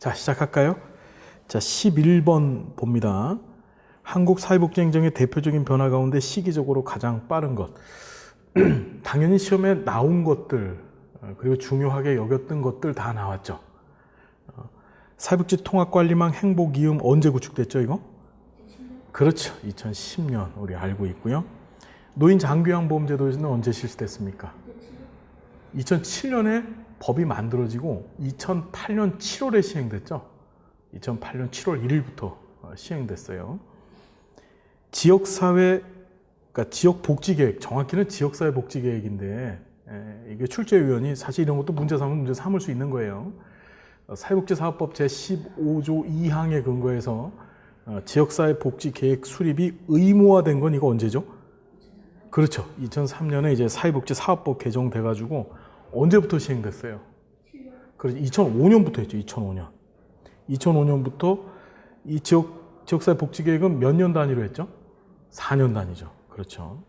자, 시작할까요? 자, 11번 봅니다. 한국 사회복지 행정의 대표적인 변화 가운데 시기적으로 가장 빠른 것. 당연히 시험에 나온 것들, 그리고 중요하게 여겼던 것들 다 나왔죠. 사회복지 통합관리망 행복이음 언제 구축됐죠, 이거? 그렇죠. 2010년 우리 알고 있고요. 노인 장기요양보험제도는 언제 실시됐습니까? 2007년에 법이 만들어지고 2008년 7월에 시행됐죠. 2008년 7월 1일부터 시행됐어요. 지역사회, 그러니까 지역복지계획, 정확히는 지역사회복지계획인데 이게 출제위원이 사실 이런 것도 문제 삼을 수 있는 거예요. 사회복지사업법 제15조 2항에 근거해서 지역사회복지계획 수립이 의무화된 건 이거 언제죠? 그렇죠. 2003년에 이제 사회복지사업법 개정돼가지고 언제부터 시행됐어요? 그래서 2005년부터 했죠. 2005년. 2005년부터 이 지역사회복지계획은 몇 년 단위로 했죠? 4년 단위죠. 그렇죠.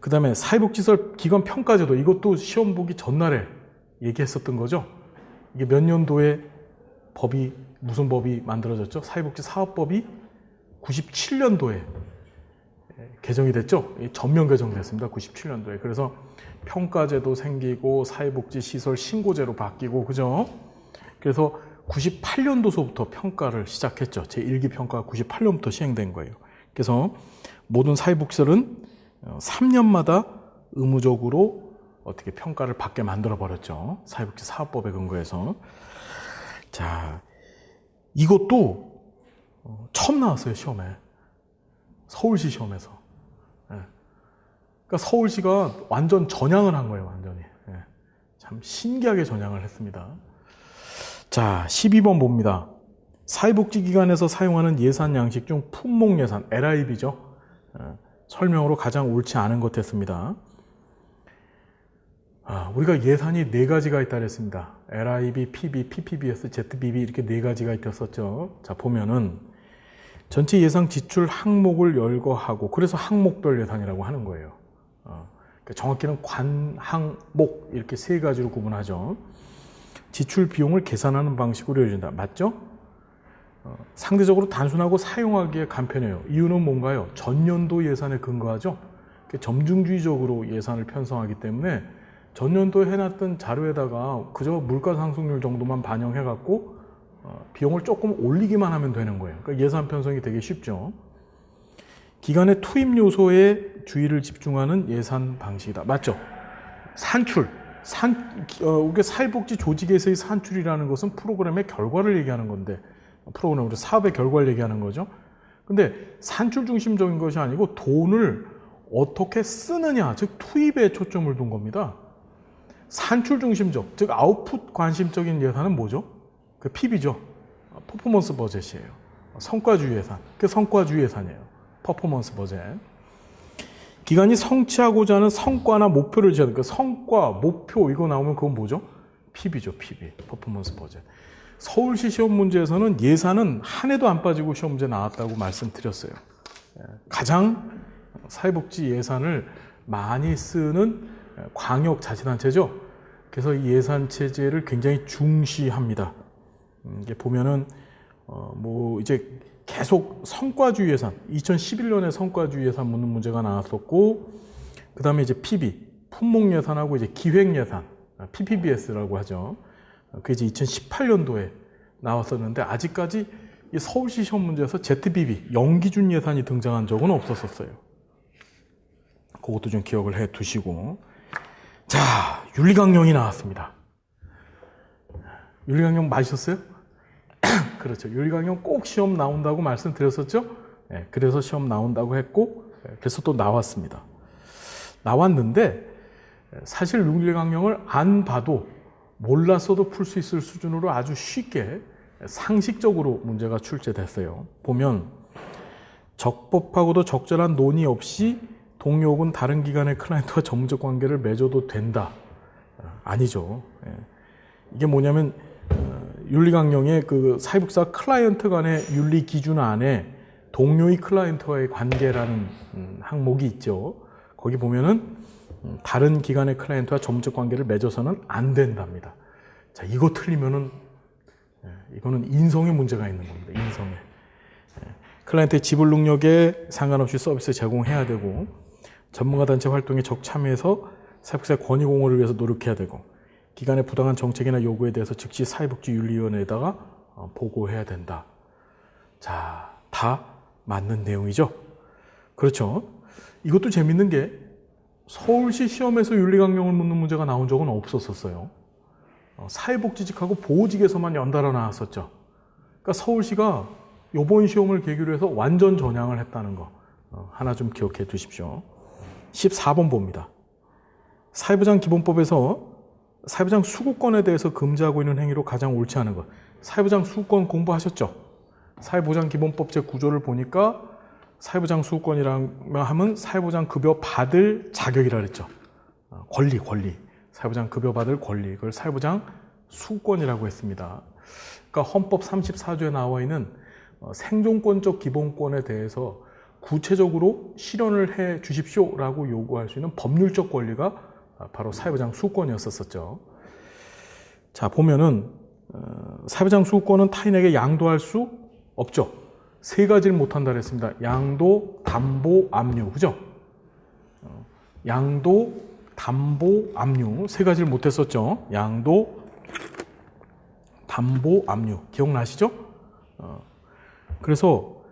그 다음에 사회복지시설 기관 평가제도, 이것도 시험 보기 전날에 얘기했었던 거죠. 이게 몇 년도에 무슨 법이 만들어졌죠? 사회복지사업법이 97년도에 개정이 됐죠. 전면 개정됐습니다. 97년도에. 그래서 평가제도 생기고 사회복지시설 신고제로 바뀌고, 그죠? 그래서 98년도서부터 평가를 시작했죠. 제1기 평가가 98년부터 시행된 거예요. 그래서 모든 사회복지시설은 3년마다 의무적으로 어떻게 평가를 받게 만들어버렸죠. 사회복지사업법에 근거해서. 자, 이것도 처음 나왔어요, 시험에. 서울시 시험에서. 그러니까 서울시가 완전 전향을 한 거예요, 완전히. 참 신기하게 전향을 했습니다. 자, 12번 봅니다. 사회복지기관에서 사용하는 예산 양식 중 품목예산, LIB죠. 설명으로 가장 옳지 않은 것 했습니다. 우리가 예산이 4가지가 있다 그랬습니다. LIB, PB, PPBS, ZBB 이렇게 4가지가 있었죠. 자, 보면은 전체 예상 지출 항목을 열거하고, 그래서 항목별 예산이라고 하는 거예요. 그러니까 정확히는 관, 항, 목 이렇게 3가지로 구분하죠. 지출 비용을 계산하는 방식으로 이루어진다. 맞죠? 상대적으로 단순하고 사용하기에 간편해요. 이유는 뭔가요? 전년도 예산에 근거하죠. 점중주의적으로 예산을 편성하기 때문에 전년도에 해놨던 자료에다가 그저 물가 상승률 정도만 반영해갖고 비용을 조금 올리기만 하면 되는 거예요. 그러니까 예산 편성이 되게 쉽죠. 기관의 투입 요소에 주의를 집중하는 예산 방식이다. 맞죠? 산출. 우리가 사회복지 조직에서의 산출이라는 것은 프로그램의 결과를 얘기하는 건데, 프로그램으로 사업의 결과를 얘기하는 거죠. 근데 산출 중심적인 것이 아니고 돈을 어떻게 쓰느냐, 즉 투입에 초점을 둔 겁니다. 산출 중심적, 즉 아웃풋 관심적인 예산은 뭐죠? 그 PB죠. 퍼포먼스 버젯이에요. 성과주의 예산. 그 성과주의 예산이에요. 퍼포먼스 버젯. 기관이 성취하고자 하는 성과나 목표를 지하는 그 성과, 목표 이거 나오면 그건 뭐죠? PB죠. PB. 퍼포먼스 버젯. 서울시 시험 문제에서는 예산은 한 해도 안 빠지고 시험 문제 나왔다고 말씀드렸어요. 가장 사회복지 예산을 많이 쓰는 광역자치단체죠. 그래서 이 예산 체제를 굉장히 중시합니다. 이게 보면은 이제 계속 성과주의 예산, 2011년에 성과주의 예산 묻는 문제가 나왔었고, 그 다음에 이제 PB, 품목 예산하고 이제 기획 예산, PPBS라고 하죠. 그게 이제 2018년도에 나왔었는데, 아직까지 이 서울시 시험 문제에서 ZBB, 영기준 예산이 등장한 적은 없었어요. 그것도 좀 기억을 해 두시고. 자, 윤리강령이 나왔습니다. 윤리강령 맞으셨어요? 그렇죠. 윤리강령 꼭 시험 나온다고 말씀드렸었죠? 그래서 시험 나온다고 했고, 그래서 또 나왔습니다. 나왔는데, 사실 윤리강령을 안 봐도 몰랐어도 풀 수 있을 수준으로 아주 쉽게 상식적으로 문제가 출제됐어요. 보면 적법하고도 적절한 논의 없이 동료 혹은 다른 기관의 클라이언트와 전문적 관계를 맺어도 된다. 아니죠. 이게 뭐냐면 윤리강령의 그 사회복지사 클라이언트 간의 윤리 기준 안에 동료의 클라이언트와의 관계라는 항목이 있죠. 거기 보면은 다른 기관의 클라이언트와 전문적 관계를 맺어서는 안 된답니다. 자, 이거 틀리면은 이거는 인성에 문제가 있는 겁니다. 인성에. 클라이언트의 지불 능력에 상관없이 서비스 제공해야 되고, 전문가 단체 활동에 적참여해서 사회복지사 권익 공호를 위해서 노력해야 되고, 기관의 부당한 정책이나 요구에 대해서 즉시 사회복지윤리위원회에다가 보고해야 된다. 자, 다 맞는 내용이죠. 그렇죠. 이것도 재밌는 게 서울시 시험에서 윤리강령을 묻는 문제가 나온 적은 없었어요. 사회복지직하고 보호직에서만 연달아 나왔었죠. 그러니까 서울시가 이번 시험을 계기로 해서 완전 전향을 했다는 거 하나 좀 기억해 두십시오. 14번 봅니다. 사회보장 기본법에서 사회보장 수구권에 대해서 금지하고 있는 행위로 가장 옳지 않은 것. 사회보장 수구권 공부하셨죠? 사회보장 기본법 제9조를 보니까 사회보장 수구권이라고 하면 사회보장 급여 받을 자격이라 그랬죠. 권리. 사회보장 급여 받을 권리. 그걸 사회보장 수구권이라고 했습니다. 그러니까 헌법 34조에 나와 있는 생존권적 기본권에 대해서 구체적으로 실현을 해 주십시오라고 요구할 수 있는 법률적 권리가 바로 사회보장 수구권이었었죠. 자, 보면은 사회보장 수구권은 타인에게 양도할 수 없죠. 세 가지를 못한다 그랬습니다. 양도, 담보, 압류. 그죠? 양도, 담보, 압류. 세 가지를 못했었죠. 양도, 담보, 압류. 기억나시죠? 그래서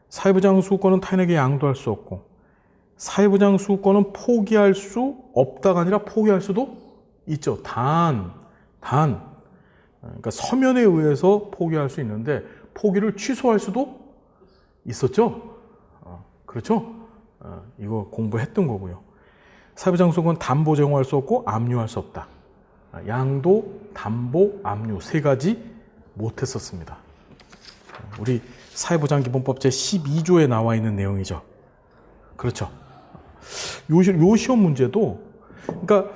사회보장 수구권은 타인에게 양도할 수 없고, 사회보장 수구권은 포기할 수 없다가 아니라 포기할 수도 있죠. 그러니까 서면에 의해서 포기할 수 있는데 포기를 취소할 수도 있었죠. 그렇죠? 이거 공부했던 거고요. 사회보장 수구권은 담보 제공할 수 없고 압류할 수 없다. 양도, 담보, 압류 세 가지 못했었습니다. 우리 사회보장기본법 제12조에 나와 있는 내용이죠. 그렇죠. 요 시험 문제도, 그러니까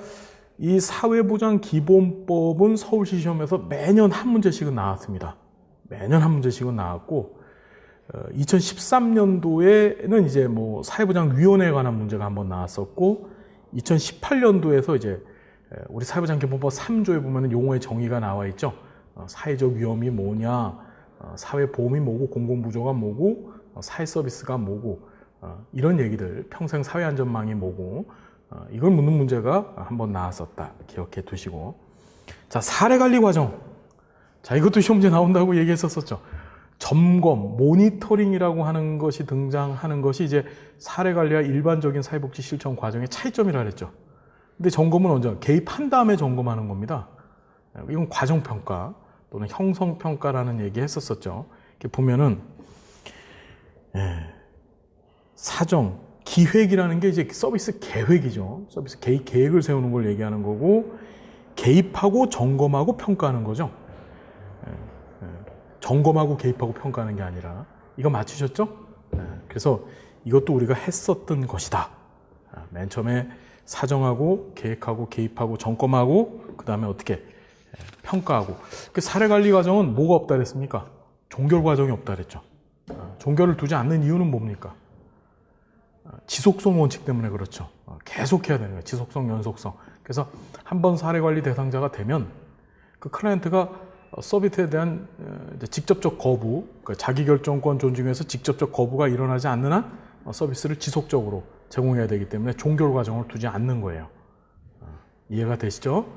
이 사회보장기본법은 서울시 시험에서 매년 한 문제씩은 나왔습니다. 매년 한 문제씩은 나왔고, 2013년도에는 이제 뭐 사회보장위원회에 관한 문제가 한번 나왔었고, 2018년도에서 이제 우리 사회보장기본법 3조에 보면 용어의 정의가 나와 있죠. 사회적 위험이 뭐냐, 사회보험이 뭐고, 공공부조가 뭐고, 사회서비스가 뭐고, 이런 얘기들, 평생 사회안전망이 뭐고, 이걸 묻는 문제가 한번 나왔었다. 기억해 두시고. 자, 사례관리 과정. 자, 이것도 시험 문제 나온다고 얘기했었었죠. 점검, 모니터링이라고 하는 것이 등장하는 것이 이제 사례관리와 일반적인 사회복지 실천 과정의 차이점이라 그랬죠. 근데 점검은 언제? 개입한 다음에 점검하는 겁니다. 이건 과정평가 또는 형성평가라는 얘기 했었었죠. 이렇게 보면은, 사정, 기획이라는 게 이제 서비스 계획이죠. 서비스 계획을 세우는 걸 얘기하는 거고, 개입하고 점검하고 평가하는 거죠. 점검하고 개입하고 평가하는 게 아니라. 이거 맞추셨죠? 그래서 이것도 우리가 했었던 것이다. 맨 처음에 사정하고 계획하고 개입하고 점검하고 그 다음에 어떻게 평가하고. 그 사례관리 과정은 뭐가 없다 그랬습니까? 종결 과정이 없다 그랬죠. 종결을 두지 않는 이유는 뭡니까? 지속성 원칙 때문에 그렇죠. 계속 해야 되는 거예요. 지속성, 연속성. 그래서 한번 사례관리 대상자가 되면 그 클라이언트가 서비스에 대한 직접적 거부, 그러니까 자기결정권 존중에서 직접적 거부가 일어나지 않는 한 서비스를 지속적으로 제공해야 되기 때문에 종결 과정을 두지 않는 거예요. 이해가 되시죠?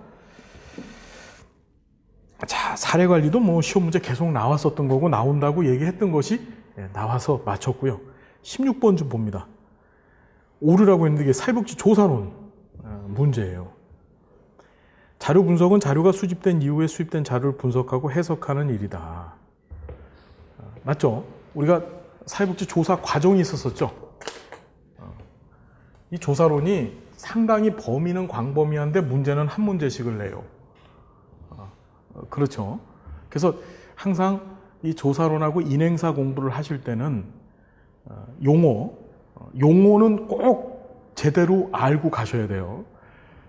자, 사례관리도 뭐 시험 문제 계속 나왔었던 거고 나온다고 얘기했던 것이 나와서 맞췄고요. 16번 좀 봅니다. 오류라고 했는데 이게 사회복지 조사론 문제예요. 자료 분석은 자료가 수집된 이후에 수집된 자료를 분석하고 해석하는 일이다. 맞죠? 우리가 사회복지 조사 과정이 있었었죠. 이 조사론이 상당히 범위는 광범위한데 문제는 한 문제씩을 내요. 그렇죠. 그래서 항상 이 조사론하고 인행사 공부를 하실 때는 용어는 꼭 제대로 알고 가셔야 돼요.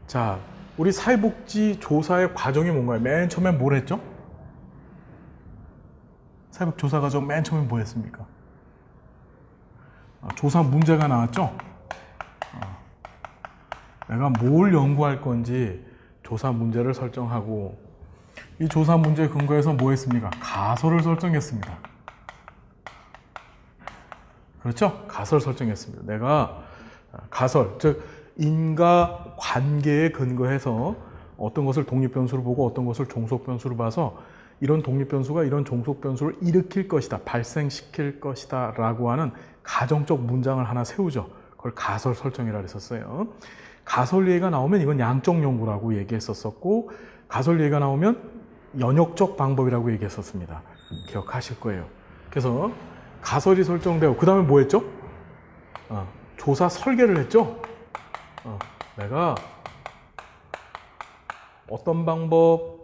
자, 우리 사회복지 조사의 과정이 뭔가요? 맨 처음에 뭘 했죠? 사회복지 조사 과정 맨 처음에 뭐 했습니까? 조사 문제가 나왔죠? 내가 뭘 연구할 건지 조사 문제를 설정하고 이 조사 문제 근거에서 뭐 했습니까? 가설을 설정했습니다. 그렇죠? 가설 설정했습니다. 내가 가설, 즉 인과 관계에 근거해서 어떤 것을 독립변수로 보고 어떤 것을 종속변수로 봐서 이런 독립변수가 이런 종속변수를 일으킬 것이다, 발생시킬 것이다 라고 하는 가정적 문장을 하나 세우죠. 그걸 가설 설정이라고 했었어요. 가설 예가 나오면 이건 양적 연구라고 얘기했었고, 가설 예가 나오면 연역적 방법이라고 얘기했었습니다. 기억하실 거예요. 그래서 가설이 설정되고 그 다음에 뭐 했죠? 조사 설계를 했죠. 내가 어떤 방법,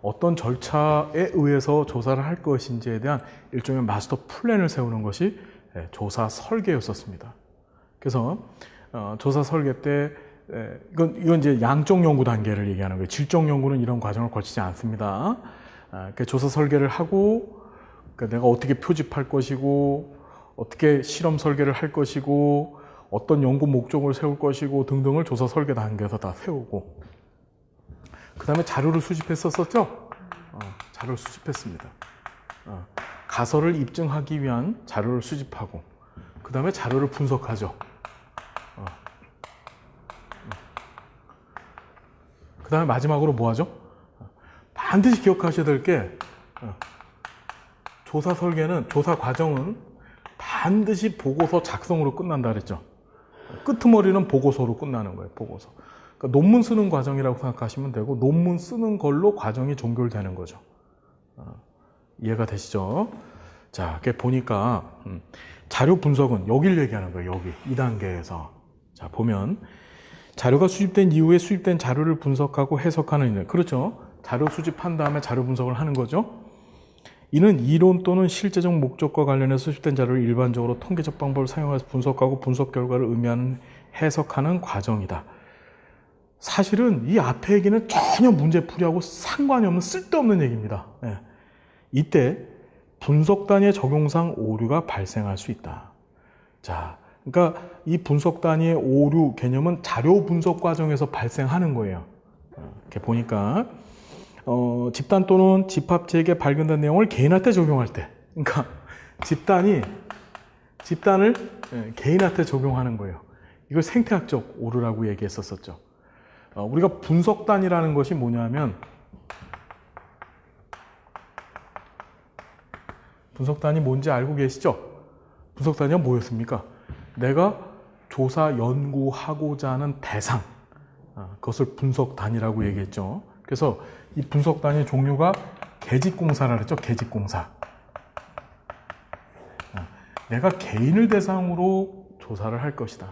어떤 절차에 의해서 조사를 할 것인지에 대한 일종의 마스터 플랜을 세우는 것이 조사 설계였었습니다. 그래서 조사 설계 때 이건 이제 양적 연구 단계를 얘기하는 거예요. 질적 연구는 이런 과정을 거치지 않습니다. 조사 설계를 하고 내가 어떻게 표집할 것이고 어떻게 실험 설계를 할 것이고 어떤 연구 목적을 세울 것이고 등등을 조사 설계 단계에서 다 세우고, 그 다음에 자료를 수집했었죠? 자료를 수집했습니다. 가설을 입증하기 위한 자료를 수집하고, 그 다음에 자료를 분석하죠. 그 다음에 마지막으로 뭐 하죠? 반드시 기억하셔야 될 게, 조사 설계는, 조사 과정은 반드시 보고서 작성으로 끝난다 그랬죠. 끄트머리는 보고서로 끝나는 거예요, 보고서. 그러니까 논문 쓰는 과정이라고 생각하시면 되고, 논문 쓰는 걸로 과정이 종결되는 거죠. 이해가 되시죠? 자, 이렇게 보니까 자료 분석은 여기를 얘기하는 거예요. 여기 2단계에서. 자, 보면 자료가 수집된 이후에 수집된 자료를 분석하고 해석하는 일. 그렇죠? 자료 수집한 다음에 자료 분석을 하는 거죠. 이는 이론 또는 실제적 목적과 관련해서 수집된 자료를 일반적으로 통계적 방법을 사용해서 분석하고 분석 결과를 의미하는 해석하는 과정이다. 사실은 이 앞에 얘기는 전혀 문제풀이하고 상관이 없는 쓸데없는 얘기입니다. 이때 분석 단위의 적용상 오류가 발생할 수 있다. 자, 그러니까 이 분석 단위의 오류 개념은 자료 분석 과정에서 발생하는 거예요. 이렇게 보니까 집단 또는 집합체에게 발견된 내용을 개인한테 적용할 때, 그러니까 집단을 개인한테 적용하는 거예요. 이걸 생태학적 오류라고 얘기했었죠. 우리가 분석단이라는 것이 뭐냐면, 분석단이 뭔지 알고 계시죠? 분석단이 뭐였습니까? 내가 조사 연구하고자 하는 대상, 그것을 분석단이라고 얘기했죠. 그래서 이 분석단의 종류가 계집공사라 그랬죠. 계집공사. 내가 개인을 대상으로 조사를 할 것이다.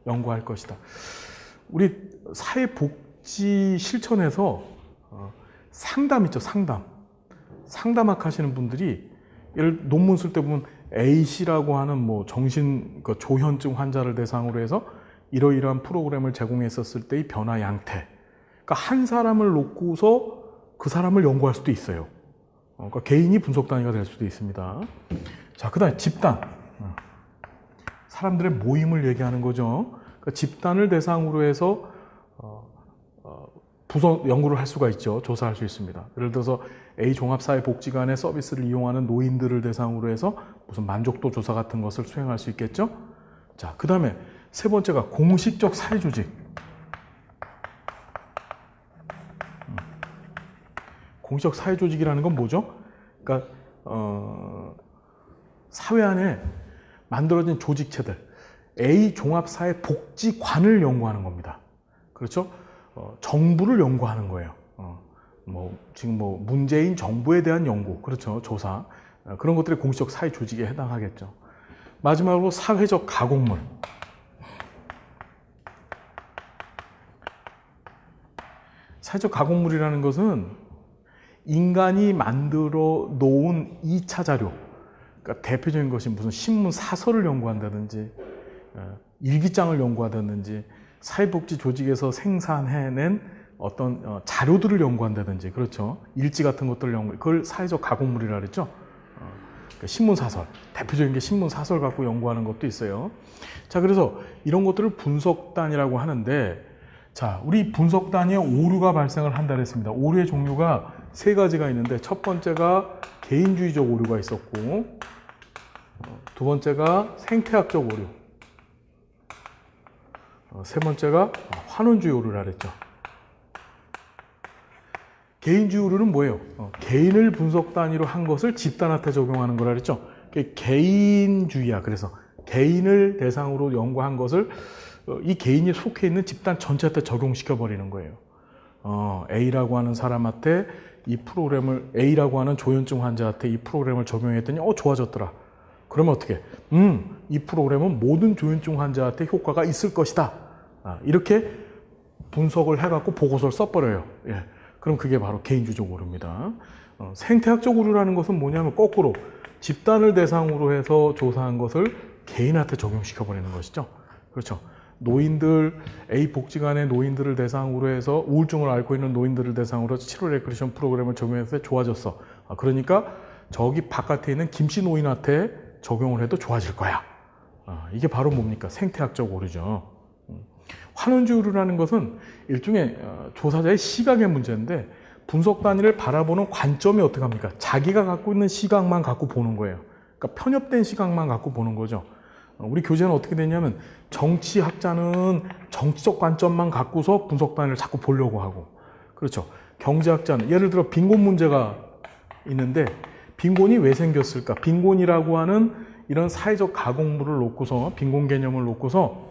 연구할 것이다. 우리 사회복지 실천에서 상담 있죠. 상담학 하시는 분들이 논문 쓸 때 보면 A씨라고 하는 뭐 정신 조현증 환자를 대상으로 해서 이러이러한 프로그램을 제공했었을 때의 변화 양태. 그러니까 한 사람을 놓고서 그 사람을 연구할 수도 있어요. 그러니까 개인이 분석 단위가 될 수도 있습니다. 자, 그다음에 집단. 사람들의 모임을 얘기하는 거죠. 그러니까 집단을 대상으로 해서 부서 연구를 할 수가 있죠. 조사할 수 있습니다. 예를 들어서 A 종합사회복지관의 서비스를 이용하는 노인들을 대상으로 해서 무슨 만족도 조사 같은 것을 수행할 수 있겠죠. 자, 그 다음에 세 번째가 공식적 사회조직. 공식적 사회조직이라는 건 뭐죠? 그러니까 사회 안에 만들어진 조직체들, A 종합사회복지관을 연구하는 겁니다. 그렇죠? 정부를 연구하는 거예요. 지금 문재인 정부에 대한 연구, 그렇죠? 조사. 그런 것들이 공식적 사회 조직에 해당하겠죠. 마지막으로 사회적 가공물. 사회적 가공물이라는 것은 인간이 만들어 놓은 2차 자료. 그러니까 대표적인 것이 무슨 신문 사설을 연구한다든지, 일기장을 연구한다든지, 사회복지 조직에서 생산해낸 어떤 자료들을 연구한다든지, 그렇죠. 일지 같은 것들을 그걸 사회적 가공물이라 그랬죠. 그러니까 신문사설, 대표적인 게 신문사설 갖고 연구하는 것도 있어요. 자, 그래서 이런 것들을 분석단이라고 하는데, 자, 우리 분석단위에 오류가 발생을 한다 그랬습니다. 오류의 종류가 세 가지가 있는데 첫 번째가 개인주의적 오류가 있었고 두 번째가 생태학적 오류, 세 번째가 환원주의 오류라 그랬죠. 개인주의 오류는 뭐예요? 개인을 분석 단위로 한 것을 집단한테 적용하는 거라 그랬죠. 개인주의야. 그래서 개인을 대상으로 연구한 것을 이 개인이 속해 있는 집단 전체한테 적용시켜 버리는 거예요. A라고 하는 사람한테 이 프로그램을, A라고 하는 조현증 환자한테 이 프로그램을 적용했더니 좋아졌더라. 그러면 어떻게? 이 프로그램은 모든 조현증 환자한테 효과가 있을 것이다. 이렇게 분석을 해갖고 보고서를 써버려요. 예. 그럼 그게 바로 개인주의적 오류입니다. 생태학적 오류라는 것은 뭐냐면 거꾸로 집단을 대상으로 해서 조사한 것을 개인한테 적용시켜버리는 것이죠. 그렇죠. 노인들, A 복지관의 노인들을 대상으로 해서 우울증을 앓고 있는 노인들을 대상으로 치료 레크레이션 프로그램을 적용해서 좋아졌어. 그러니까 저기 바깥에 있는 김씨 노인한테 적용을 해도 좋아질 거야. 이게 바로 뭡니까? 생태학적 오류죠. 환원주의 오류라는 것은 일종의 조사자의 시각의 문제인데 분석 단위를 바라보는 관점이 어떻게 합니까? 자기가 갖고 있는 시각만 갖고 보는 거예요. 그러니까 편협된 시각만 갖고 보는 거죠. 우리 교재는 어떻게 되냐면 정치학자는 정치적 관점만 갖고서 분석 단위를 자꾸 보려고 하고, 그렇죠. 경제학자는 예를 들어 빈곤 문제가 있는데 빈곤이 왜 생겼을까? 빈곤이라고 하는 이런 사회적 가공물을 놓고서, 빈곤 개념을 놓고서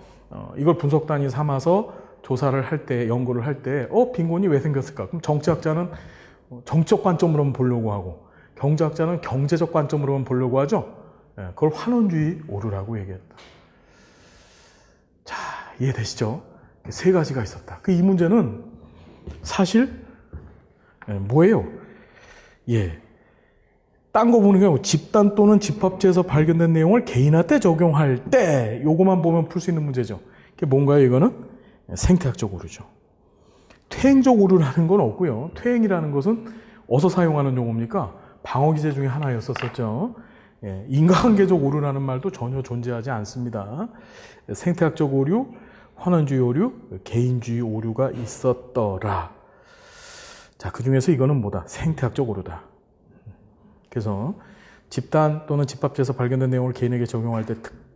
이걸 분석 단위 삼아서 조사를 할 때, 연구를 할 때 빈곤이 왜 생겼을까? 그럼 정치학자는 정치적 관점으로만 보려고 하고 경제학자는 경제적 관점으로만 보려고 하죠. 그걸 환원주의 오류라고 얘기했다. 자, 이해되시죠? 세 가지가 있었다. 이 문제는 사실 뭐예요? 예, 딴 거 보는 게 아니고 집단 또는 집합체에서 발견된 내용을 개인한테 적용할 때 요거만 보면 풀 수 있는 문제죠. 그게 뭔가요? 이거는 생태학적 오류죠. 퇴행적 오류라는 건 없고요. 퇴행이라는 것은 어디서 사용하는 용어입니까? 방어기제 중에 하나였었죠. 예, 인과관계적 오류라는 말도 전혀 존재하지 않습니다. 생태학적 오류, 환원주의 오류, 개인주의 오류가 있었더라. 자, 그 중에서 이거는 뭐다? 생태학적 오류다. 그래서 집단 또는 집합체에서 발견된 내용을 개인에게 적용할 때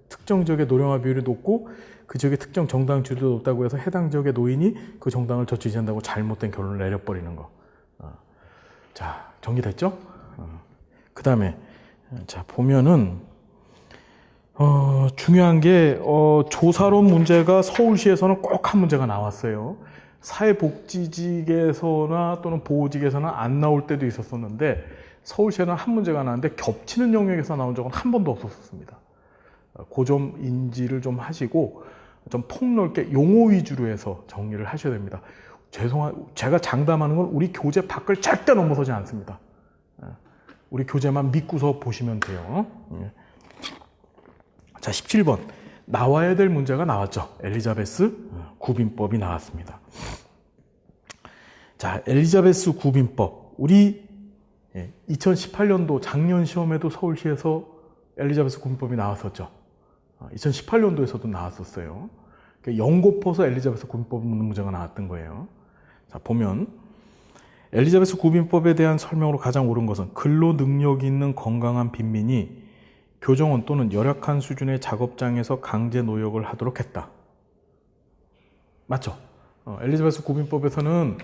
특정 지역의 노령화 비율이 높고 그 지역의 특정 정당 주류도 높다고 해서 해당 지역의 노인이 그 정당을 저 지지한다고 잘못된 결론을 내려버리는 거. 자, 정리됐죠? 그 다음에 자, 보면은 중요한 게 조사론 문제가 서울시에서는 꼭 한 문제가 나왔어요. 사회복지직에서나 또는 보호직에서는 안 나올 때도 있었었는데 서울시에는 한 문제가 나왔는데 겹치는 영역에서 나온 적은 한 번도 없었습니다. 그 점 인지를 좀 하시고 좀 폭넓게 용어 위주로 해서 정리를 하셔야 됩니다. 제가 장담하는 건 우리 교재 밖을 절대 넘어서지 않습니다. 우리 교재만 믿고서 보시면 돼요. 자, 17번. 나와야 될 문제가 나왔죠. 엘리자베스 구빈법이 나왔습니다. 자, 엘리자베스 구빈법. 우리 2018년도 작년 시험에도 서울시에서 엘리자베스 구빈법이 나왔었죠. 2018년도에서도 나왔었어요. 연고퍼서 엘리자베스 구빈법 묻는 문제가 나왔던 거예요. 자, 보면 엘리자베스 구빈법에 대한 설명으로 가장 옳은 것은 근로 능력이 있는 건강한 빈민이 교정원 또는 열악한 수준의 작업장에서 강제 노역을 하도록 했다. 맞죠? 엘리자베스 구빈법에서는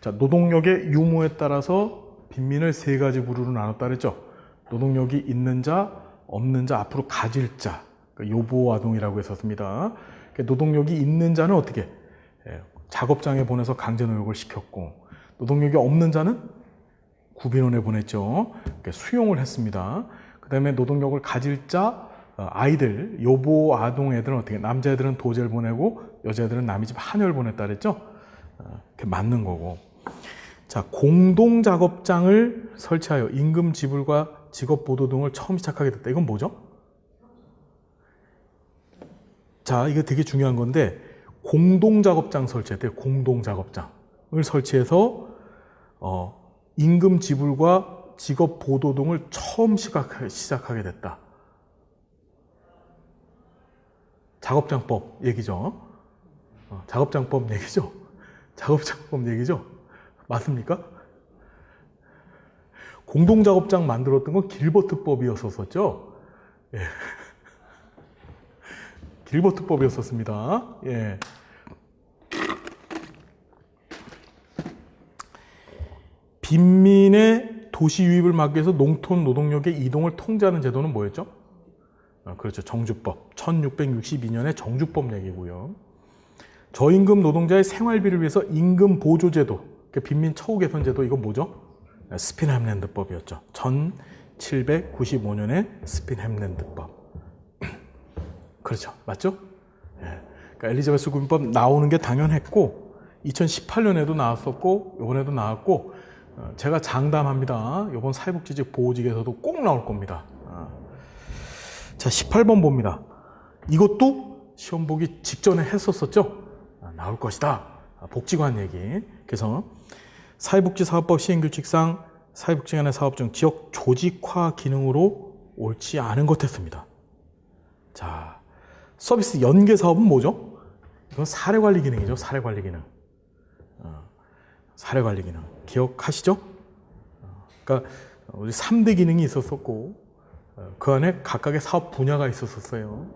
자, 노동력의 유무에 따라서 빈민을 세 가지 부류로 나눴다 그랬죠. 노동력이 있는 자, 없는 자, 앞으로 가질 자, 그러니까 요보아동이라고 했었습니다. 노동력이 있는 자는 어떻게? 작업장에 보내서 강제 노역을 시켰고, 노동력이 없는 자는 구빈원에 보냈죠. 수용을 했습니다. 그 다음에 노동력을 가질 자, 아이들, 요보 아동 애들은 어떻게? 남자애들은 도제를 보내고 여자애들은 남의 집 한여를 보냈다 그랬죠. 그게 맞는 거고. 자, 공동작업장을 설치하여 임금 지불과 직업보도 등을 처음 시작하게 됐다. 이건 뭐죠? 자, 이거 되게 중요한 건데 공동작업장 설치했대요. 공동작업장을 설치해서 임금 지불과 직업보도 등을 처음 시작하게 됐다. 작업장법 얘기죠. 작업장법 얘기죠. 작업장법 얘기죠. 맞습니까? 공동작업장 만들었던 건 길버트법이었었죠. 예. 길버트법이었었습니다. 예. 빈민의 도시 유입을 막기 위해서 농촌 노동력의 이동을 통제하는 제도는 뭐였죠? 그렇죠. 정주법. 1662년의 정주법 얘기고요. 저임금 노동자의 생활비를 위해서 임금 보조제도, 빈민 처우 개선 제도, 이건 뭐죠? 스핀햄랜드법이었죠. 1795년의 스핀햄랜드법. 그렇죠. 맞죠? 예. 그러니까 엘리자베스 구민법 나오는 게 당연했고 2018년에도 나왔었고 이번에도 나왔고 제가 장담합니다. 이번 사회복지직 보호직에서도 꼭 나올 겁니다. 자, 18번 봅니다. 이것도 시험 보기 직전에 했었었죠? 나올 것이다. 복지관 얘기. 그래서 사회복지사업법 시행규칙상 사회복지관의 사업 중 지역 조직화 기능으로 옳지 않은 것 했습니다. 자, 서비스 연계 사업은 뭐죠? 이건 사례관리 기능이죠. 사례관리 기능. 사례관리 기능. 기억하시죠? 그러니까 우리 3대 기능이 있었었고 그 안에 각각의 사업 분야가 있었어요.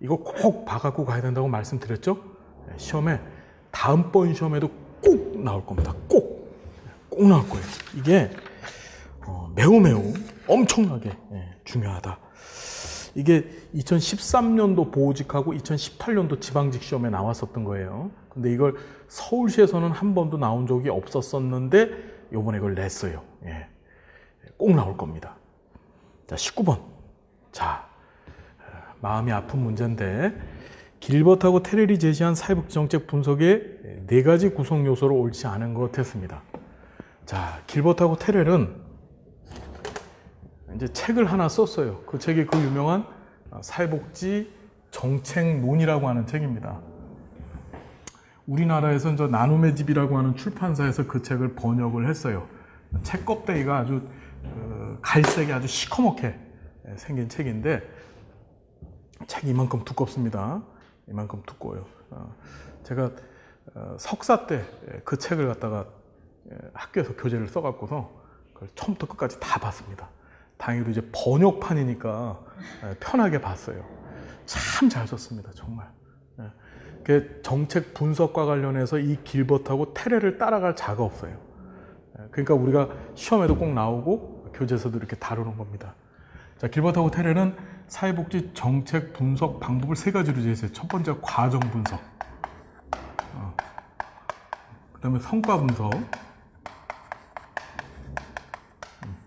이거 꼭 봐갖고 가야 된다고 말씀드렸죠? 시험에 다음번 시험에도 꼭 나올 겁니다. 꼭 나올 거예요. 이게 매우 엄청나게 중요하다. 이게 2013년도 보호직하고 2018년도 지방직 시험에 나왔었던 거예요. 근데 이걸 서울시에서는 한 번도 나온 적이 없었었는데 요번에 이걸 냈어요. 예. 꼭 나올 겁니다. 자, 19번. 자, 마음이 아픈 문제인데 길버트하고 테렐이 제시한 사회복지정책 분석의 4가지 구성 요소로 옳지 않은 것 했습니다. 자, 길버트하고 테렐은 이제 책을 하나 썼어요. 그 책이 그 유명한 사회복지 정책론이라고 하는 책입니다. 우리나라에서는 저 나눔의 집이라고 하는 출판사에서 그 책을 번역을 했어요. 책 껍데기가 아주 갈색이 아주 시커멓게 생긴 책인데 책이 이만큼 두껍습니다. 이만큼 두꺼워요. 제가 석사 때 그 책을 갖다가 학교에서 교재를 써갖고서 그걸 처음부터 끝까지 다 봤습니다. 다행히도 이제 번역판이니까 편하게 봤어요. 참 잘 썼습니다. 정말. 정책 분석과 관련해서 이 길버트하고 테렐을 따라갈 자가 없어요. 그러니까 우리가 시험에도 꼭 나오고 교재에서도 이렇게 다루는 겁니다. 자, 길버트하고 테렐은 사회복지 정책 분석 방법을 3가지로 제시해요. 첫 번째 과정 분석, 그 다음에 성과 분석,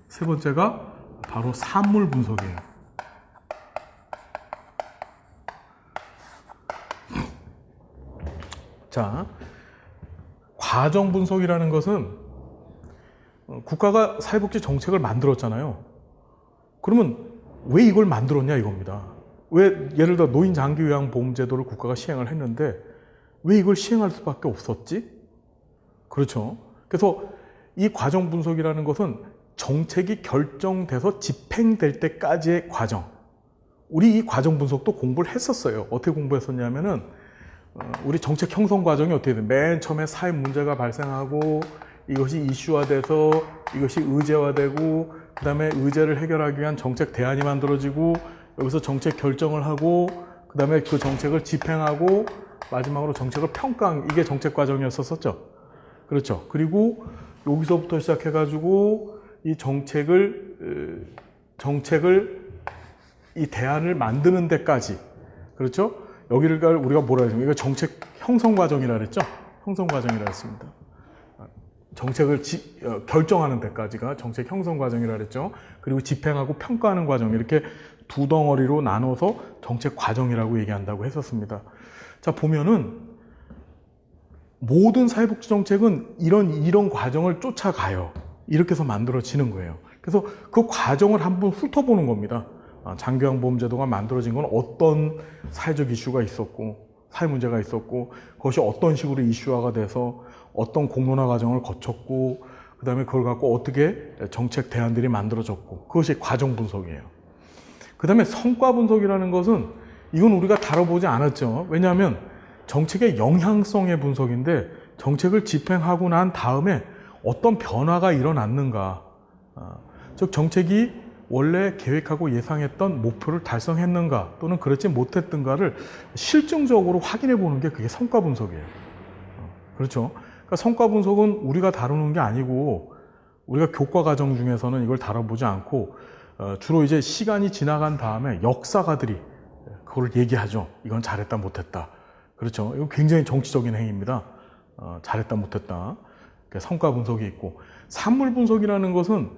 세 번째가 바로 산물 분석이에요. 자, 과정 분석이라는 것은 국가가 사회복지 정책을 만들었잖아요. 그러면 왜 이걸 만들었냐 이겁니다. 왜 예를 들어 노인 장기 요양 보험 제도를 국가가 시행을 했는데 왜 이걸 시행할 수밖에 없었지? 그렇죠. 그래서 이 과정 분석이라는 것은 정책이 결정돼서 집행될 때까지의 과정. 우리 이 과정 분석도 공부를 했었어요. 어떻게 공부했었냐면은 우리 정책 형성 과정이 어떻게 돼? 맨 처음에 사회 문제가 발생하고 이것이 이슈화돼서 이것이 의제화되고 그 다음에 의제를 해결하기 위한 정책 대안이 만들어지고 여기서 정책 결정을 하고 그 다음에 그 정책을 집행하고 마지막으로 정책을 평가하는 이게 정책 과정이었었죠. 그렇죠. 그리고 여기서부터 시작해가지고 이 정책을 이 대안을 만드는 데까지 그렇죠. 여기를 우리가 뭐라 해야 되죠? 이거 정책 형성 과정이라 그랬죠. 형성 과정이라 했습니다. 정책을 결정하는 데까지가 정책 형성 과정이라 그랬죠. 그리고 집행하고 평가하는 과정 이렇게 두 덩어리로 나눠서 정책 과정이라고 얘기한다고 했었습니다. 자, 보면은 모든 사회복지 정책은 이런 과정을 쫓아가요. 이렇게 해서 만들어지는 거예요. 그래서 그 과정을 한번 훑어보는 겁니다. 장기요양보험제도가 만들어진 건 어떤 사회적 이슈가 있었고 사회 문제가 있었고 그것이 어떤 식으로 이슈화가 돼서 어떤 공론화 과정을 거쳤고 그 다음에 그걸 갖고 어떻게 정책 대안들이 만들어졌고 그것이 과정 분석이에요. 그 다음에 성과 분석이라는 것은 이건 우리가 다뤄보지 않았죠. 왜냐하면 정책의 영향성의 분석인데 정책을 집행하고 난 다음에 어떤 변화가 일어났는가 즉 정책이 원래 계획하고 예상했던 목표를 달성했는가 또는 그렇지 못했던가를 실증적으로 확인해 보는 게 그게 성과 분석이에요. 그렇죠? 그러니까 성과 분석은 우리가 다루는 게 아니고 우리가 교과 과정 중에서는 이걸 다뤄보지 않고 주로 이제 시간이 지나간 다음에 역사가들이 그걸 얘기하죠. 이건 잘했다 못했다. 그렇죠? 이거 굉장히 정치적인 행위입니다. 잘했다 못했다. 성과 분석이 있고, 산물 분석이라는 것은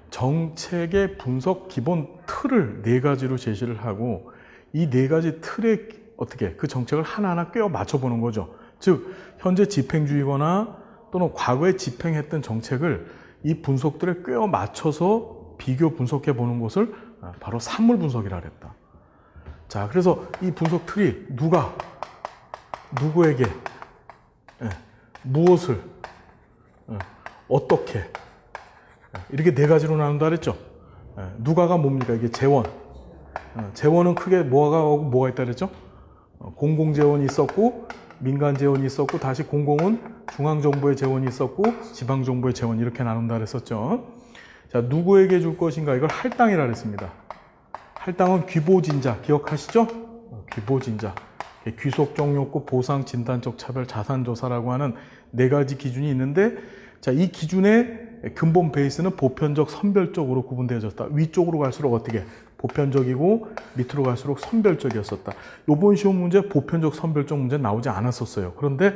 정책의 분석 기본 틀을 네 가지로 제시를 하고 이 네 가지 틀에 어떻게 그 정책을 하나하나 꿰어 맞춰보는 거죠. 즉 현재 집행중이거나 또는 과거에 집행했던 정책을 이 분석들에 꿰어 맞춰서 비교 분석해 보는 것을 바로 산물 분석이라 그랬다. 자, 그래서 이 분석 틀이 누가 누구에게 무엇을 어떻게 이렇게 네 가지로 나눈다 그랬죠. 누가가 뭡니까? 이게 재원. 재원은 크게 뭐가 있다 그랬죠? 공공재원이 있었고 민간 재원이 있었고 다시 공공은 중앙정부의 재원이 있었고 지방정부의 재원 이렇게 나눈다 그랬었죠. 자, 누구에게 줄 것인가? 이걸 할당이라 그랬습니다. 할당은 귀보진자 기억하시죠? 귀보진자. 귀속정욕구 보상 진단적 차별 자산조사라고 하는 네 가지 기준이 있는데, 자, 이 기준의 근본 베이스는 보편적 선별적으로 구분되어졌다. 위쪽으로 갈수록 어떻게 보편적이고 밑으로 갈수록 선별적이었었다. 이번 시험 문제 보편적 선별적 문제 나오지 않았었어요. 그런데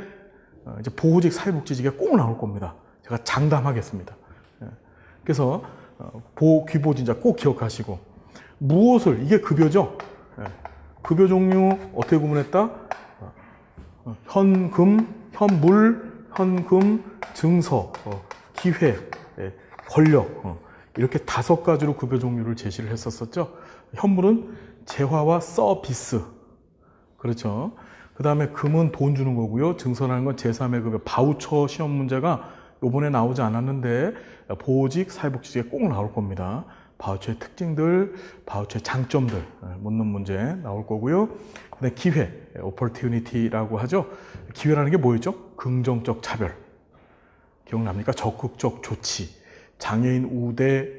이제 보호직 사회복지직에 꼭 나올 겁니다. 제가 장담하겠습니다. 그래서 귀보진자 꼭 기억하시고, 무엇을, 이게 급여죠. 급여 종류 어떻게 구분했다? 현금, 현물, 현금, 증서, 기회, 권력, 이렇게 5가지로 급여 종류를 제시를 했었었죠. 현물은 재화와 서비스. 그렇죠. 그 다음에 금은 돈 주는 거고요. 증서라는 건 제3의 급여, 바우처 시험 문제가 요번에 나오지 않았는데 보호직 사회복지직에 꼭 나올 겁니다. 바우처의 특징들, 바우처의 장점들 묻는 문제 나올 거고요. 근데 기회, opportunity라고 하죠. 기회라는 게 뭐였죠? 긍정적 차별. 기억납니까? 적극적 조치. 장애인 우대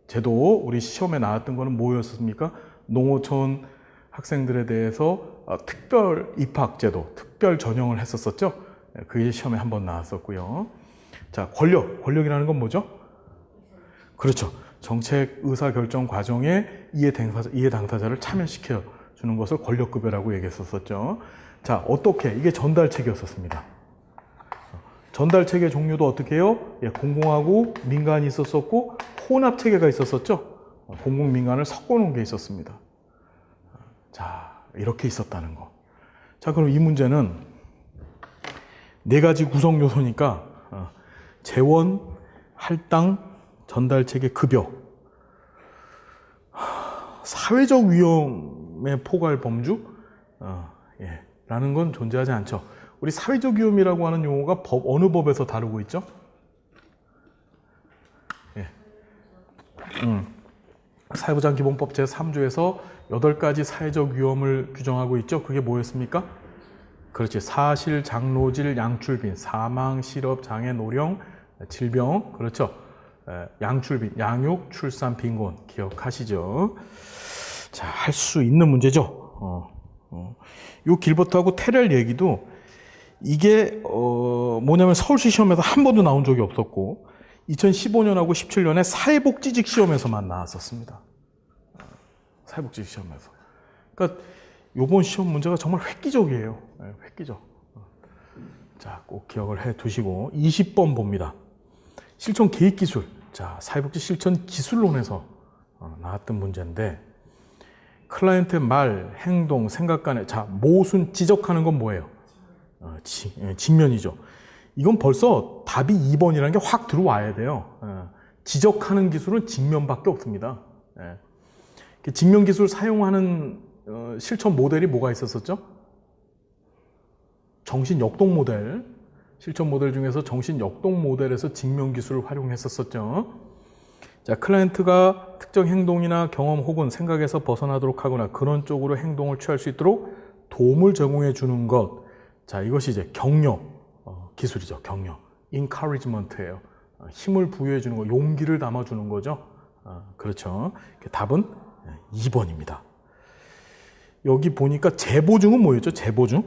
제도, 우리 시험에 나왔던 거는 뭐였습니까? 농어촌 학생들에 대해서 특별 입학 제도, 특별 전형을 했었었죠. 그게 시험에 한번 나왔었고요. 자, 권력이라는 건 뭐죠? 그렇죠. 정책 의사결정 과정에 이해 당사자를 참여시켜 주는 것을 권력급여라고 얘기했었죠. 자, 어떻게? 이게 전달체계였었습니다. 전달체계 종류도 어떻게 해요? 공공하고 민간이 있었었고 혼합체계가 있었었죠. 공공 민간을 섞어놓은 게 있었습니다. 자, 이렇게 있었다는 거. 자, 그럼 이 문제는 네 가지 구성 요소니까 재원, 할당, 전달체계, 급여. 사회적 위험에 포괄 범주? 라는 건 존재하지 않죠. 우리 사회적 위험이라고 하는 용어가 어느 법에서 다루고 있죠? 사회보장기본법 제3조에서 8가지 사회적 위험을 규정하고 있죠. 그게 뭐였습니까? 그렇지. 사실, 장로질, 양출빈, 사망, 실업, 장애, 노령, 질병. 그렇죠. 양출빈, 양육, 출산, 빈곤. 기억하시죠? 자, 할 수 있는 문제죠. 요 길버트하고 테렐 얘기도 이게 뭐냐면 서울시 시험에서 한 번도 나온 적이 없었고 2015년하고 17년에 사회복지직 시험에서만 나왔었습니다. 사회복지직 시험에서. 그러니까 요번 시험 문제가 정말 획기적이에요. 획기적. 자, 꼭 기억을 해 두시고 20번 봅니다. 실천 계획 기술. 자, 사회복지 실천 기술론에서 나왔던 문제인데 클라이언트의 말, 행동, 생각 간에 자, 모순 지적하는 건 뭐예요? 직면이죠. 이건 벌써 답이 2번이라는 게 확 들어와야 돼요. 지적하는 기술은 직면밖에 없습니다. 직면 기술 사용하는 실천 모델이 뭐가 있었었죠? 정신 역동 모델. 실천 모델 중에서 정신 역동 모델에서 직면 기술을 활용했었었죠. 자, 클라이언트가 특정 행동이나 경험 혹은 생각에서 벗어나도록 하거나 그런 쪽으로 행동을 취할 수 있도록 도움을 제공해 주는 것. 자, 이것이 이제 격려 기술이죠. 격려. encouragement예요. 힘을 부여해 주는 거, 용기를 담아 주는 거죠. 그렇죠. 답은 2번입니다. 여기 보니까 재보증은 뭐였죠? 재보증?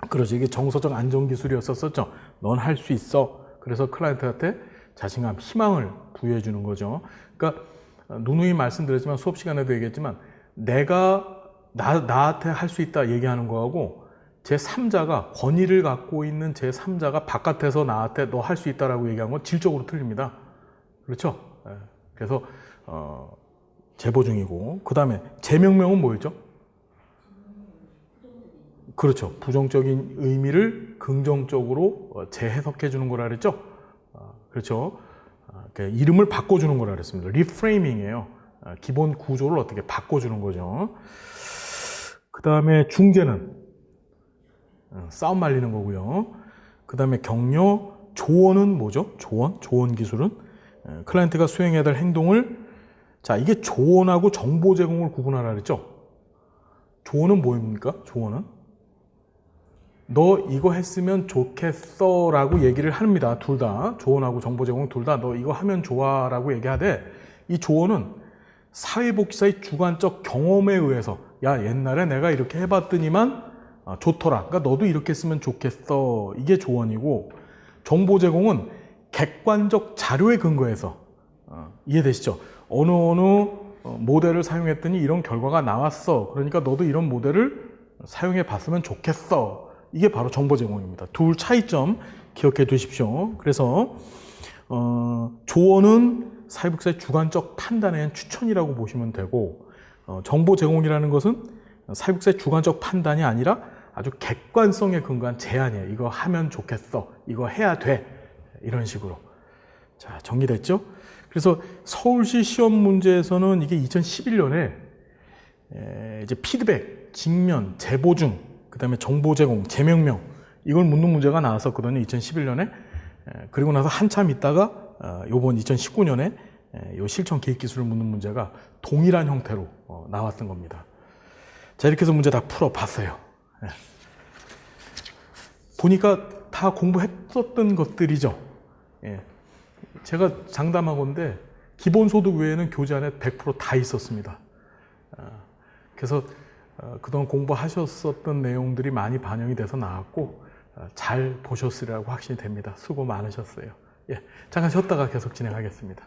그렇죠. 이게 정서적 안정기술이었었죠. 넌 할 수 있어. 그래서 클라이언트한테 자신감, 희망을 부여해 주는 거죠. 그러니까 누누이 말씀드렸지만 수업 시간에도 얘기했지만 내가 나한테 할 수 있다 얘기하는 거하고 제3자가 권위를 갖고 있는 제3자가 바깥에서 나한테 너 할 수 있다라고 얘기한 건 질적으로 틀립니다. 그렇죠? 그래서 재보증이고 그 다음에 재명명은 뭐였죠? 그렇죠. 부정적인 의미를 긍정적으로 재해석해 주는 거라 그랬죠? 그렇죠. 이름을 바꿔주는 거라 그랬습니다. 리프레이밍이에요. 기본 구조를 어떻게 바꿔주는 거죠. 그 다음에 중재는 싸움 말리는 거고요. 그 다음에 격려, 조언은 뭐죠? 조언 기술은 클라이언트가 수행해야 될 행동을 자 이게 조언하고 정보 제공을 구분하라 그랬죠? 조언은 뭐입니까? 조언은 너 이거 했으면 좋겠어 라고 얘기를 합니다. 둘 다. 조언하고 정보 제공 둘 다 너 이거 하면 좋아 라고 얘기하되 이 조언은 사회복지사의 주관적 경험에 의해서 야 옛날에 내가 이렇게 해봤더니만 좋더라. 그러니까 너도 이렇게 했으면 좋겠어. 이게 조언이고 정보 제공은 객관적 자료에 근거해서 이해되시죠? 어느 모델을 사용했더니 이런 결과가 나왔어. 그러니까 너도 이런 모델을 사용해 봤으면 좋겠어. 이게 바로 정보 제공입니다. 둘 차이점 기억해 두십시오. 그래서 조언은 사회복지사의 주관적 판단에 의한 추천이라고 보시면 되고 정보 제공이라는 것은 사회복지사의 주관적 판단이 아니라 아주 객관성에 근거한 제안이에요. 이거 하면 좋겠어. 이거 해야 돼. 이런 식으로. 자, 정리됐죠? 그래서 서울시 시험 문제에서는 이게 2011년에 이제 피드백, 직면, 재보증, 그 다음에 정보 제공, 재명명 이걸 묻는 문제가 나왔었거든요. 2011년에. 그리고 나서 한참 있다가 요번 2019년에 요 실천 계획 기술을 묻는 문제가 동일한 형태로 나왔던 겁니다. 자, 이렇게 해서 문제 다 풀어봤어요. 보니까 다 공부했었던 것들이죠. 제가 장담하건대 기본소득 외에는 교재 안에 100% 다 있었습니다. 그래서 그동안 공부하셨었던 내용들이 많이 반영이 돼서 나왔고 잘 보셨으리라고 확신이 됩니다. 수고 많으셨어요. 잠깐 쉬었다가 계속 진행하겠습니다.